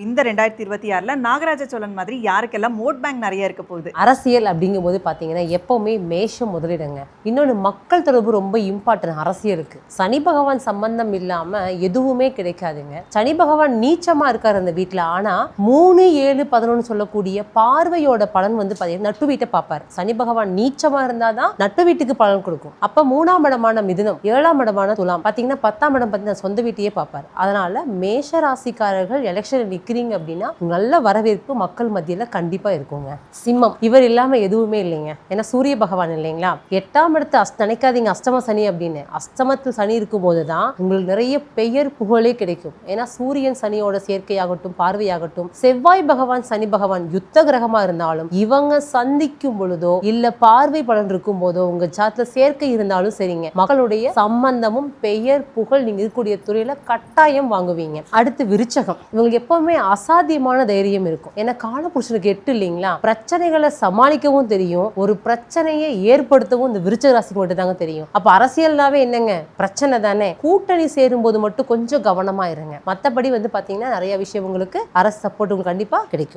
இந்த 2026ல நாகராஜ சோழன் மாதிரி யாருக்கெல்லாம் ஓட் பேங்க் நிறைய இருக்க போகுது? அரசியல் அப்படிங்கும்போது பார்த்தீங்கன்னா எப்பவுமே மேஷம் முதலிடுங்க. இன்னொன்று மக்கள் தொடர்பு ரொம்ப இம்பார்ட்டன்ட் அரசியலுக்கு. சனி பகவான் சம்பந்தம் இல்லாம எதுவுமே கிடைக்காதுங்க. சனி பகவான் நீச்சமா இருக்காரு அந்த வீட்டில். ஆனால் 3, 7, 11 சொல்லக்கூடிய பார்வையோட பலன் வந்து பார்த்தீங்கன்னா நட்டு வீட்டை பார்ப்பார். சனி பகவான் நீச்சமா இருந்தாதான் நட்டு வீட்டுக்கு பலன் கொடுக்கும். அப்போ 3ஆம் இடமான மிதுனம், 7ஆம் இடமான துலாம் பார்த்தீங்கன்னா 10ஆம் இடம் பார்த்தீங்கன்னா சொந்த வீட்டையே பார்ப்பார். அதனால மேஷ ராசிக்காரர்கள் எலெக்ஷன் நிக்கிறீங்க அப்படின்னா நல்ல வரவேற்பு மக்கள் மத்தியில கண்டிப்பா இருக்குங்க. சிம்மம், இவர் இல்லாம எதுவுமே இல்லைங்க. ஏன்னா சூரிய பகவான் இல்லைங்களா. 8ஆம் இடத்து நினைக்காதீங்க அஷ்டம சனி அப்படின்னு. அஷ்டமத்தில் சனி இருக்கும் போதுதான் உங்களுக்கு நிறைய பெயர் புகழே கிடைக்கும். ஏன்னா சூரியன் சனியோட சேர்க்கையாகட்டும் பார்வையாகட்டும், செவ்வாய் பகவான் சனி பகவான் யுத்த கிரகமா இருந்தாலும் இவங்க சந்திக்கும் பொழுதோ இல்ல பார்வை பலன் இருக்கும் போதோ உங்க சாத்துல சேர்க்கை இருந்தாலும் சரிங்க, மக்களுடைய சம்பந்தமும் பெயர் புகழ் நீங்க இருக்கக்கூடிய துறையில கட்டாயம் வாங்குவீங்க. அடுத்து விருச்சகம், இவங்களுக்கு எப்பவுமே அசாத்தியமான தைரியம் இருக்கும். ஏன்னா காலபுருஷனுக்கு 8 இல்லைங்களா. பிரச்சனைகளை சமாளிக்கவும் தெரியும், ஒரு பிரச்சனையை ஏற்படுத்தவும் இந்த விருச்சக ராசிக்கு மட்டும் தாங்க தெரியும். அப்ப அரசியல்னாவே என்னங்க, பிரச்சனை தானே. கூட்டணி சேரும் போது மட்டும் கொஞ்சம் கவனமா இருங்க. மற்றபடி வந்து பாத்தீங்கன்னா நிறைய விஷயம் உங்களுக்கு அரசு சப்போர்ட் உங்களுக்கு கண்டிப்பா கிடைக்கும்.